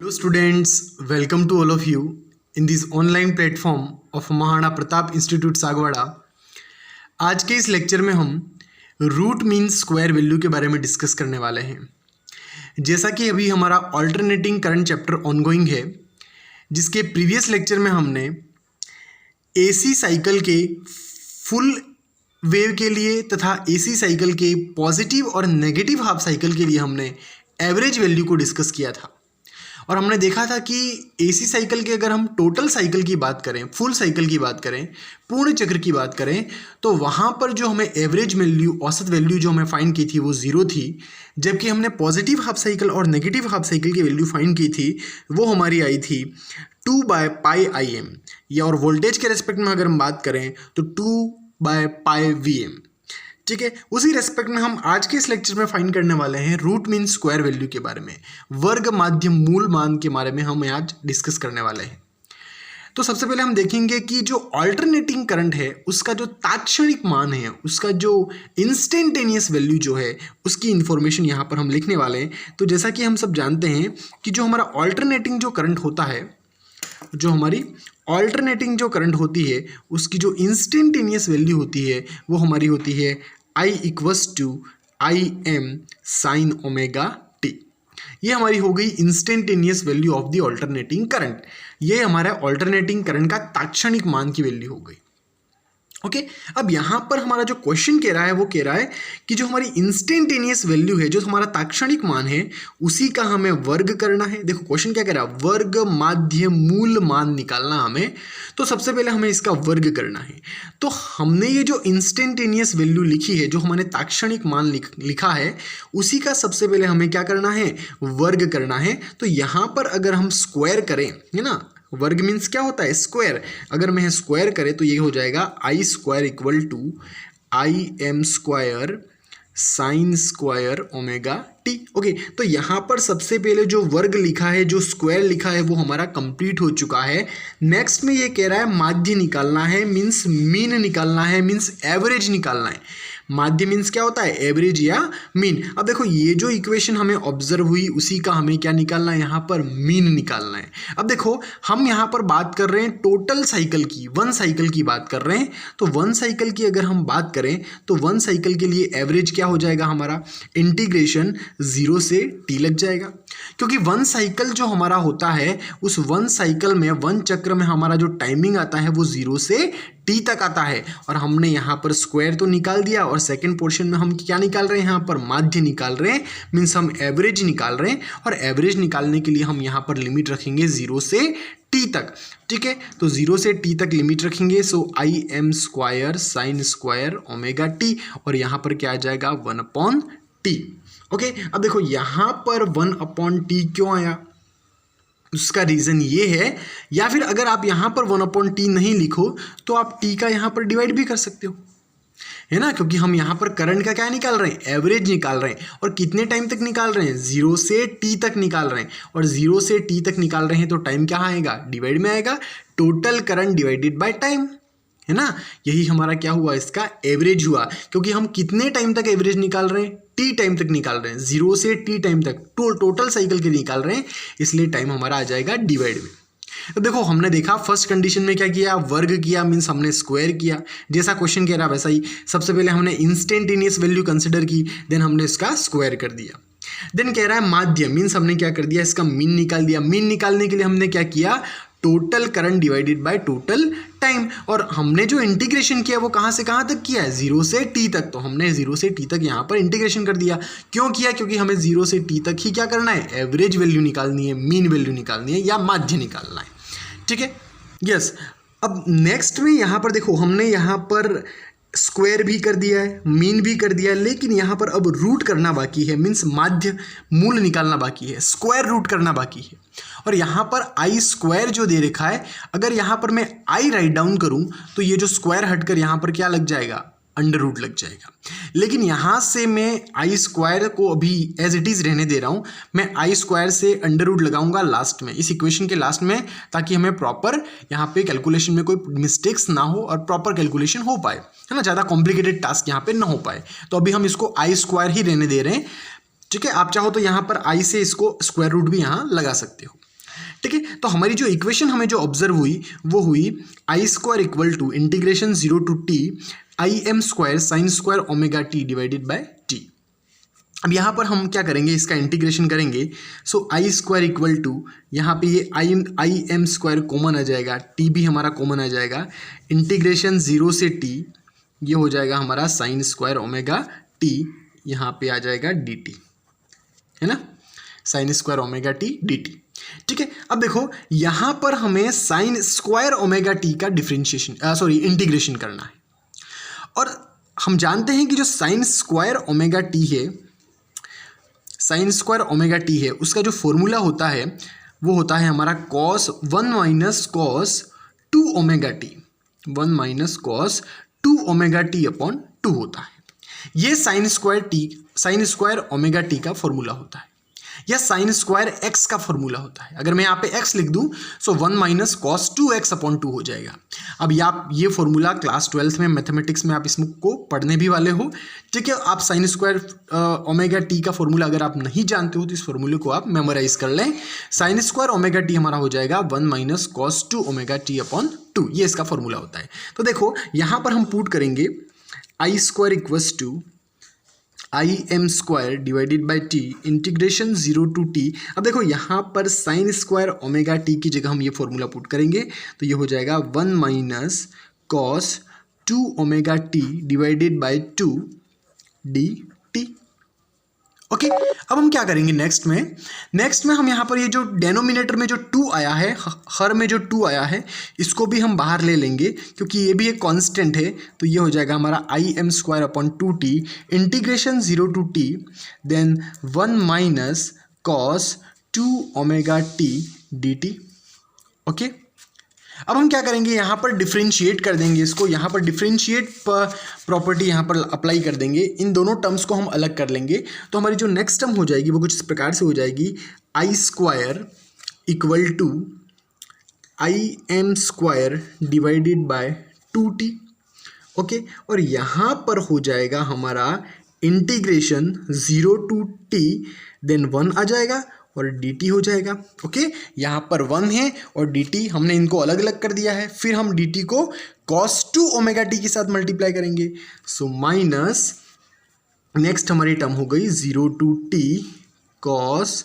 Hello students, welcome to all of you in this online platform of Maharana Pratap institute Sagwara. आज के इस lecture में हम रूट मीन स्क्वायर वैल्यू के बारे में डिस्कस करने वाले हैं। जैसा कि अभी हमारा ऑल्टरनेटिंग करंट चैप्टर ऑनगोइंग है, जिसके प्रीवियस लेक्चर में हमने एसी साइकिल के फुल वेव के लिए तथा एसी साइकिल के पॉजिटिव और नेगेटिव हाफ साइकिल के लिए हमने एवरेज वैल्यू को डिस्कस किया था। और हमने देखा था कि एसी साइकिल के अगर हम टोटल साइकिल की बात करें, फुल साइकिल की बात करें, पूर्ण चक्र की बात करें, तो वहाँ पर जो हमें एवरेज वैल्यू, औसत वैल्यू जो हमें फाइंड की थी वो 0 थी। जबकि हमने पॉजिटिव हाफ साइकिल और नेगेटिव हाफ साइकिल की वैल्यू फाइंड की थी, वो हमारी आई थी 2/πIm। या और वोल्टेज के रेस्पेक्ट में अगर हम बात करें तो 2/πVm। ठीक है, उसी रेस्पेक्ट में हम आज के इस लेक्चर में फाइंड करने वाले हैं रूट मीन स्क्वायर वैल्यू के बारे में, वर्ग माध्य मूल मान के बारे में हम आज डिस्कस करने वाले हैं। तो सबसे पहले हम देखेंगे कि जो ऑल्टरनेटिंग करंट है उसका जो तात्क्षणिक मान है, उसका जो इंस्टेंटेनियस वैल्यू जो है, उसकी इंफॉर्मेशन यहाँ पर हम लिखने वाले हैं। तो जैसा कि हम सब जानते हैं कि जो हमारा ऑल्टरनेटिंग जो करंट होता है, जो हमारी ऑल्टरनेटिंग जो करंट होती है, उसकी जो इंस्टेंटेनियस वैल्यू होती है वो हमारी होती है I = Im sin omega T. ये हमारी हो गई instantaneous value of the alternating current. ये हमारा ऑल्टरनेटिंग करंट का तात्क्षणिक मान की वैल्यू हो गई। ओके, अब यहाँ पर हमारा जो क्वेश्चन कह रहा है वो कह रहा है कि जो हमारी इंस्टेंटेनियस वैल्यू है, जो हमारा तात्क्षणिक मान है, उसी का हमें वर्ग करना है। देखो क्वेश्चन क्या कह रहा है, वर्ग माध्य मूल मान निकालना हमें। तो सबसे पहले हमें इसका वर्ग करना है। तो हमने ये जो इंस्टेंटेनियस वैल्यू लिखी है, जो हमने तात्क्षणिक मान लिखा है, उसी का सबसे पहले हमें क्या करना है, वर्ग करना है। तो यहाँ पर अगर हम स्क्वायर करें, है ना, वर्ग मीन्स क्या होता है, स्क्वायर। अगर मैं स्क्वायर करें तो ये हो जाएगा I² = Im² sign square omega T. Okay, तो यहाँ पर सबसे पहले जो वर्ग लिखा है, जो स्क्वायर लिखा है, वो हमारा कंप्लीट हो चुका है। नेक्स्ट में ये कह रहा है माध्य निकालना है, मीन्स मीन निकालना है, मीन्स एवरेज निकालना है। माध्य मीन्स क्या होता है, एवरेज या मीन। अब देखो ये जो इक्वेशन हमें ऑब्जर्व हुई, उसी का हमें क्या निकालना है, यहाँ पर मीन निकालना है। अब देखो हम यहाँ पर बात कर रहे हैं टोटल साइकिल की, वन साइकिल की बात कर रहे हैं। तो वन साइकिल की अगर हम बात करें तो वन साइकिल के लिए एवरेज क्या हो जाएगा, हमारा इंटीग्रेशन 0 से t लग जाएगा। क्योंकि वन साइकिल जो हमारा होता है, उस वन साइकिल में, वन चक्र में हमारा जो टाइमिंग आता है वो 0 से t तक आता है। और हमने यहाँ पर स्क्वायर तो निकाल दिया, और सेकंड पोर्शन में हम क्या निकाल रहे हैं, यहाँ पर माध्य निकाल रहे हैं, मीन्स हम एवरेज निकाल रहे हैं। और एवरेज निकालने के लिए हम यहाँ पर लिमिट रखेंगे 0 से t तक। ठीक है, तो 0 से t तक लिमिट रखेंगे। सो Im² sign square omega T, और यहाँ पर क्या आ जाएगा, 1/t। ओके, अब देखो यहाँ पर 1/t क्यों आया, उसका रीज़न ये है, या फिर अगर आप यहाँ पर 1/t नहीं लिखो तो आप t का यहाँ पर डिवाइड भी कर सकते हो, है ना। क्योंकि हम यहाँ पर करंट का क्या निकाल रहे हैं, एवरेज निकाल रहे हैं। और कितने टाइम तक निकाल रहे हैं, 0 से t तक निकाल रहे हैं। और 0 से t तक निकाल रहे हैं तो टाइम क्या आएगा, डिवाइड में आएगा, total current divided by time, है ना। यही हमारा क्या हुआ, इसका एवरेज हुआ। क्योंकि हम कितने टाइम तक एवरेज निकाल रहे हैं, t टाइम तक निकाल रहे हैं, 0 से t टाइम तक, टोटल साइकिल के निकाल रहे हैं, इसलिए टाइम हमारा आ जाएगा डिवाइड में। तो देखो हमने देखा फर्स्ट कंडीशन में क्या किया, वर्ग किया, मीन्स हमने स्क्वायर किया। जैसा क्वेश्चन कह रहा है वैसा ही सबसे पहले हमने इंस्टेंटेनियस वैल्यू कंसिडर की, देन हमने इसका स्क्वायर कर दिया। देन कह रहा है माध्य, मीन्स हमने क्या कर दिया, इसका मीन निकाल दिया। मीन निकालने के लिए हमने क्या किया, total current divided by total time. और हमने जो इंटीग्रेशन किया वो कहाँ से कहाँ तक किया है, 0 से t तक। तो हमने 0 से t तक यहाँ पर इंटीग्रेशन कर दिया। क्यों किया, क्योंकि हमें 0 से t तक ही क्या करना है, एवरेज वैल्यू निकालनी है, मीन वैल्यू निकालनी है, या माध्य निकालना है। ठीक है, यस। अब नेक्स्ट में यहाँ पर देखो हमने यहाँ पर स्क्वायर भी कर दिया है, मीन भी कर दिया है, लेकिन यहाँ पर अब रूट करना बाकी है, मीन्स माध्य मूल निकालना बाकी है, स्क्वायर रूट करना बाकी है। और यहाँ पर I² जो दे रखा है, अगर यहाँ पर मैं I राइट डाउन करूँ तो ये जो स्क्वायर हटकर यहाँ पर क्या लग जाएगा, अंडर रूट लग जाएगा। लेकिन यहाँ से मैं I² को अभी एज इट इज़ रहने दे रहा हूँ। मैं I² से अंडर रूट लगाऊंगा लास्ट में, इस इक्वेशन के लास्ट में, ताकि हमें प्रॉपर यहाँ पे कैलकुलेशन में कोई मिस्टेक्स ना हो और प्रॉपर कैलकुलेशन हो पाए, है ना, ज़्यादा कॉम्प्लिकेटेड टास्क यहाँ पे ना हो पाए। तो अभी हम इसको I² ही रहने दे रहे हैं। ठीक है, आप चाहो तो यहाँ पर I से इसको स्क्वायर रूट भी यहाँ लगा सकते हो। ठीक है, तो हमारी जो इक्वेशन हमें जो ऑब्जर्व हुई वो हुई I square equal to integration 0 to T I M square sine square omega T divided by T. अब यहाँ पर हम क्या करेंगे, इसका इंटीग्रेशन करेंगे। So I square equal to यहाँ पे ये आई एम स्क्वायर कॉमन आ जाएगा, टी भी हमारा कॉमन आ जाएगा, इंटीग्रेशन 0 से टी ये हो जाएगा हमारा साइन स्क्वायर ओमेगा टी, यहाँ पे आ जाएगा डी टी, है ना, sign square omega T D T. ठीक है, अब देखो यहाँ पर हमें साइन स्क्वायर ओमेगा टी का डिफरेंशिएशन इंटीग्रेशन करना है। और हम जानते हैं कि जो साइन स्क्वायर ओमेगा टी है, साइन स्क्वायर ओमेगा टी है, उसका जो फॉर्मूला होता है वो होता है हमारा cos 1 minus cos 2 omega T, 1 minus cos 2 omega T upon 2 होता है। ये साइन स्क्वायर ओमेगा टी का फॉर्मूला होता है, या साइन स्क्वायर एक्स का फॉर्मूला होता है। अगर मैं यहाँ पे एक्स लिख दूँ सो 1 माइनस कॉस 2x अपॉन 2 हो जाएगा। अब ये फॉर्मूला क्लास 12th में मैथमेटिक्स में आप इसको पढ़ने भी वाले हो। ठीक है, आप साइन स्क्वायर ओमेगा टी का फॉर्मूला अगर आप नहीं जानते हो तो इस फॉर्मूले को आप मेमोराइज कर लें। साइन स्क्वायर ओमेगा टी हमारा हो जाएगा 1 minus cos 2 omega T upon 2, ये इसका फॉर्मूला होता है। तो देखो यहाँ पर हम पुट करेंगे I square equals to I M square divided by T integration 0 to T. अब देखो यहाँ पर साइन स्क्वायर ओमेगा टी की जगह हम ये फॉर्मूला पुट करेंगे तो ये हो जाएगा 1 minus cos 2 omega T divided by 2 D T. Okay, अब हम क्या करेंगे नेक्स्ट में हम यहाँ पर ये जो डेनोमिनेटर में जो 2 आया है, हर में जो 2 आया है, इसको भी हम बाहर ले लेंगे क्योंकि ये भी एक कांस्टेंट है। तो ये हो जाएगा हमारा I M square upon 2t integration 0 to T then 1 minus cos 2 omega T D T. Okay, अब हम क्या करेंगे, यहाँ पर डिफ्रेंशिएट कर देंगे इसको, यहाँ पर डिफ्रेंशिएट प्रॉपर्टी यहाँ पर अप्लाई कर देंगे, इन दोनों टर्म्स को हम अलग कर लेंगे। तो हमारी जो नेक्स्ट टर्म हो जाएगी वो कुछ इस प्रकार से हो जाएगी I square equal to I M square divided by 2t। Okay, और यहाँ पर हो जाएगा हमारा इंटीग्रेशन 0 टू टी देन 1 आ जाएगा और dt हो जाएगा। ओके, यहाँ पर 1 है और dt हमने इनको अलग अलग कर दिया है, फिर हम dt को cos 2 ओमेगा टी के साथ मल्टीप्लाई करेंगे। सो माइनस नेक्स्ट हमारी टर्म हो गई 0 to T cos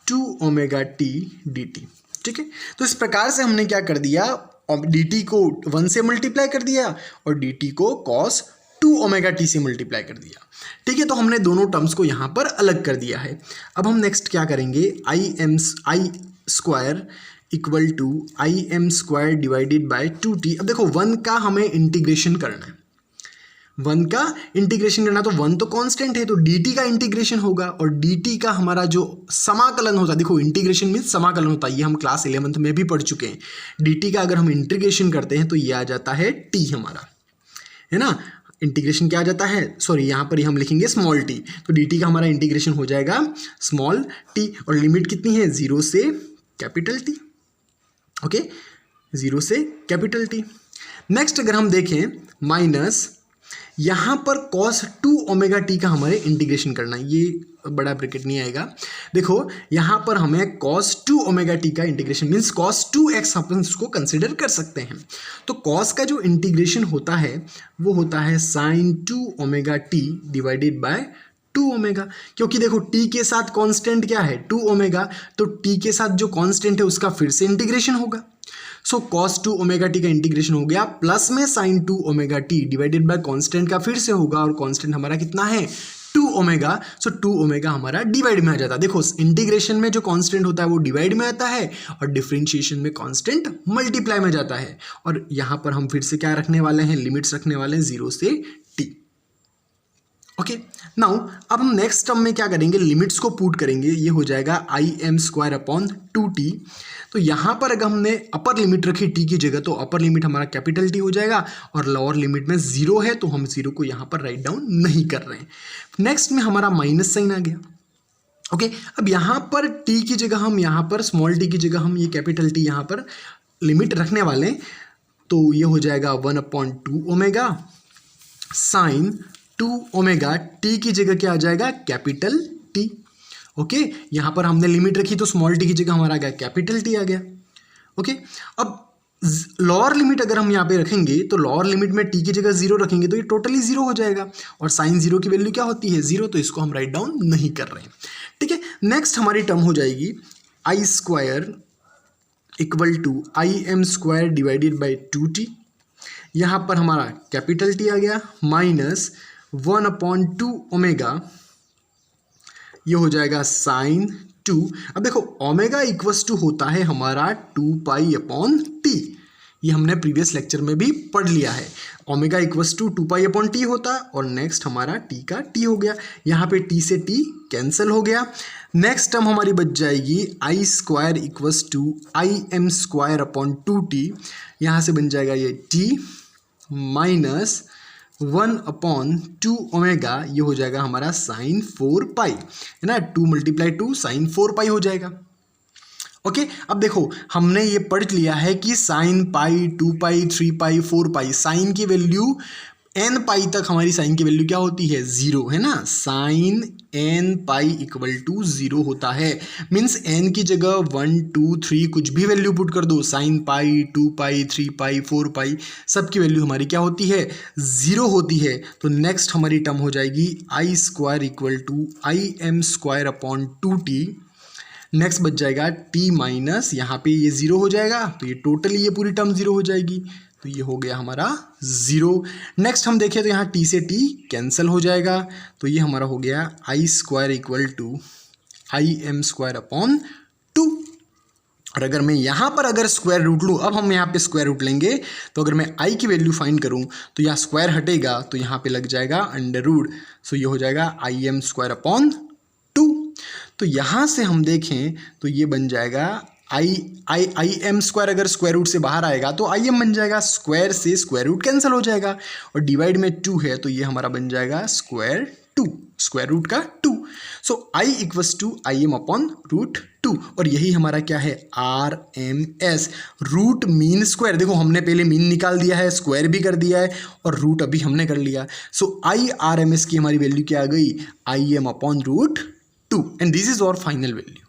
2 omega T dt। ठीक है, तो इस प्रकार से हमने क्या कर दिया, dt को 1 से मल्टीप्लाई कर दिया और dt को cos 2 ओमेगा टी से मल्टीप्लाई कर दिया। ठीक है, तो हमने दोनों टर्म्स को यहाँ पर अलग कर दिया है। अब हम नेक्स्ट क्या करेंगे, I square equal to I M square divided by 2t। अब देखो 1 का हमें इंटीग्रेशन करना है, 1 का इंटीग्रेशन करना, तो 1 तो कांस्टेंट है तो dt का इंटीग्रेशन होगा और dt का हमारा जो समाकलन होता है, देखो इंटीग्रेशन मीन्स समाकलन होता है, ये हम क्लास 11th में भी पढ़ चुके हैं। dt का अगर हम इंटीग्रेशन करते हैं तो ये आ जाता है t हमारा, है ना, इंटीग्रेशन क्या आ जाता है, सॉरी यहाँ पर ही हम लिखेंगे स्मॉल t, तो dt का हमारा इंटीग्रेशन हो जाएगा स्मॉल t और लिमिट कितनी है 0 से कैपिटल T। ओके, 0 से कैपिटल T। नेक्स्ट अगर हम देखें माइनस यहाँ पर cos 2 ओमेगा टी का हमारे इंटीग्रेशन करना है, ये बड़ा ब्रैकेट नहीं आएगा। देखो यहाँ पर हमें cos 2 ओमेगा टी का इंटीग्रेशन मीन्स cos 2x अपन इसको कंसिडर कर सकते हैं। तो cos का जो इंटीग्रेशन होता है वो होता है sin 2 omega T divided bye 2 omega, क्योंकि देखो t के साथ कांस्टेंट क्या है 2 ओमेगा, तो t के साथ जो कांस्टेंट है उसका फिर से इंटीग्रेशन होगा। सो cos 2 ओमेगा टी का इंटीग्रेशन हो गया प्लस में sin 2 omega T divided bye constant का फिर से होगा और कांस्टेंट हमारा कितना है 2 ओमेगा। सो 2 ओमेगा हमारा डिवाइड में आ जाता है। देखो इंटीग्रेशन में जो कांस्टेंट होता है वो डिवाइड में आता है और डिफरेंशिएशन में कांस्टेंट मल्टीप्लाई में जाता है। और यहाँ पर हम फिर से क्या रखने वाले हैं, लिमिट्स रखने वाले हैं 0 से t। ओके, नाउ अब हम नेक्स्ट टर्म में क्या करेंगे, लिमिट्स को पुट करेंगे, ये हो जाएगा आई एम स्क्वायर अपॉन 2t। तो यहाँ पर अगर हमने अपर लिमिट रखी t की जगह तो अपर लिमिट हमारा कैपिटल T हो जाएगा और लोअर लिमिट में 0 है तो हम 0 को यहाँ पर राइट डाउन नहीं कर रहे हैं। नेक्स्ट में हमारा माइनस साइन आ गया। ओके, अब यहाँ पर t की जगह हम यहाँ पर स्मॉल t की जगह हम ये कैपिटल T यहाँ पर लिमिट रखने वाले हैं, तो ये हो जाएगा 1/2 ओमेगा साइन 2 ओमेगा, t की जगह क्या आ जाएगा कैपिटल T। ओके, यहाँ पर हमने लिमिट रखी तो स्मॉल टी की जगह हमारा आ गया कैपिटल टी आ गया। ओके, अब लोअर लिमिट अगर हम यहाँ पे रखेंगे तो लोअर लिमिट में टी की जगह जीरो रखेंगे तो ये टोटली जीरो हो जाएगा, और साइन जीरो की वैल्यू क्या होती है, जीरो, तो इसको हम राइट डाउन नहीं कर रहे हैं। ठीक है, नेक्स्ट हमारी टर्म हो जाएगी I square equal to I M square divided by 2t। यहाँ पर हमारा कैपिटल टी आ गया माइनस 1/2 ओमेगा, ये हो जाएगा साइन 2। अब देखो ओमेगा इक्वल्स टू होता है हमारा 2π/t, ये हमने प्रीवियस लेक्चर में भी पढ़ लिया है। ओमेगा इक्वल्स टू 2π/t होता है, और नेक्स्ट हमारा t का t हो गया, यहाँ पे t से t कैंसिल हो गया। नेक्स्ट टर्म हमारी बच जाएगी I square equals to I M square upon 2t, यहाँ से बन जाएगा ये t माइनस 1/2 ओमेगा, ये हो जाएगा हमारा साइन 4π, है ना, 2 × 2 साइन 4π हो जाएगा। ओके, अब देखो हमने ये पढ़ लिया है कि साइन पाई, 2π, 3π, 4π, साइन की वैल्यू n पाई तक हमारी साइन की वैल्यू क्या होती है, जीरो, है ना, sine n pi equal to zero होता है। मीन्स n की जगह 1, 2, 3 कुछ भी वैल्यू पुट कर दो, साइन पाई, 2π, 3π, 4π, सब की वैल्यू हमारी क्या होती है, जीरो होती है। तो नेक्स्ट हमारी टर्म हो जाएगी I square equal to I M square upon 2t। Next बच जाएगा t माइनस, यहाँ पे ये जीरो हो जाएगा, तो ये टोटली ये पूरी टर्म जीरो हो जाएगी, तो ये हो गया हमारा जीरो। नेक्स्ट हम देखें तो यहाँ t से t कैंसिल हो जाएगा, तो ये हमारा हो गया I square equal to I M square upon 2। और अगर मैं यहाँ पर अगर स्क्वायर रूट लूँ, अब हम यहाँ पे स्क्वायर रूट लेंगे, तो अगर मैं i की वैल्यू फाइंड करूँ तो यहाँ स्क्वायर हटेगा, तो यहाँ पे लग जाएगा अंडर रूट, सो ये हो जाएगा आई एम स्क्वायर अपॉन 2। तो यहाँ से हम देखें तो ये बन जाएगा आई एम स्क्वायर, अगर स्क्वायर रूट से बाहर आएगा तो आई एम बन जाएगा, स्क्वायर से स्क्वायर रूट कैंसिल हो जाएगा, और डिवाइड में 2 है तो ये हमारा बन जाएगा स्क्वायर 2, स्क्वायर रूट का 2। So I equals to I M upon root 2, और यही हमारा क्या है, R M S, root mean square. देखो हमने पहले मीन निकाल दिया है, स्क्वायर भी कर दिया है, और रूट अभी हमने कर लिया। So I R M S की हमारी वैल्यू क्या आ गई, I M upon root 2, and this is our final value.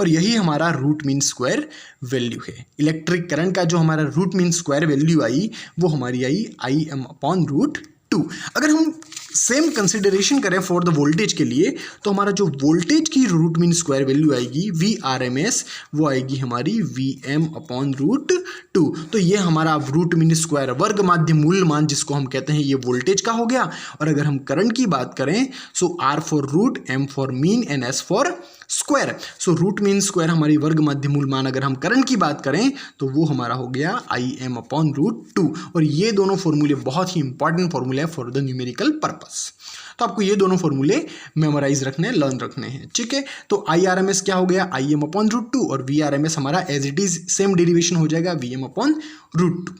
और यही हमारा रूट मीन स्क्वायर वैल्यू है। इलेक्ट्रिक करंट का जो हमारा root mean square value I वो हमारी I I M upon root 2। अगर हम सेम कंसिडरेशन करें फॉर द वोल्टेज के लिए, तो हमारा जो वोल्टेज की रूट मीन स्क्वायर वैल्यू आएगी वी आर एम एस, वो आएगी हमारी वी एम अपॉन रूट 2। तो ये हमारा रूट मीन स्क्वायर वर्ग माध्य मूल मान जिसको हम कहते हैं, ये वोल्टेज का हो गया। और अगर हम करंट की बात करें, so R for root, M for mean, and S for square. So root mean square हमारी वर्ग मध्य मूल मान अगर हम करंट की बात करें तो वो हमारा हो गया आई एम अपॉन रूट 2। और ये दोनों फॉर्मूले बहुत ही इंपॉर्टेंट फॉर्मूले हैं फॉर द न्यूमेरिकल पर्पस, तो आपको ये दोनों फॉर्मूले मेमोराइज रखने, लर्न रखने हैं। ठीक है, तो आई आर एम एस क्या हो गया, आई एम अपॉन रूट 2, और वी आर एम एस हमारा as it is same derivation हो जाएगा, V M upon root 2।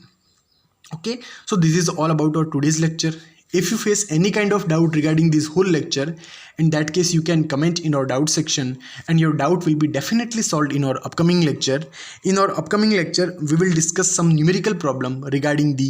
Okay, so this is all about our today's lecture. If you face any kind of doubt regarding this whole lecture, in that case you can comment in our doubt section, and your doubt will be definitely solved in our upcoming lecture. In our upcoming lecture we will discuss some numerical problem regarding the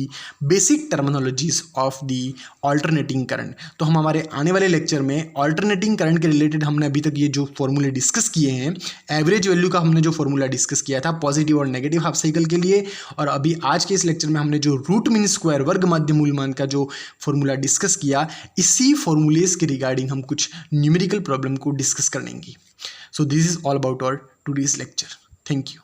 basic terminologies of the alternating current. तो हम हमारे आने वाले lecture में alternating current के related हमने अभी तक ये जो फॉर्मूले डिस्कस किए हैं, एवरेज वैल्यू का हमने जो फॉर्मूला डिस्कस किया था पॉजिटिव और नेगेटिव हाफ साइकिल के लिए, और अभी आज के इस लेक्चर में हमने जो रूट मीन स्क्वायर वर्ग माध्य मूल मान का जो फॉर्मूला डिस्कस किया, इसी फॉर्मूलेज के रिगार्डिंग हम कुछ न्यूमेरिकल प्रॉब्लम को डिस्कस करेंगे। So this is all about our today's lecture. Thank you.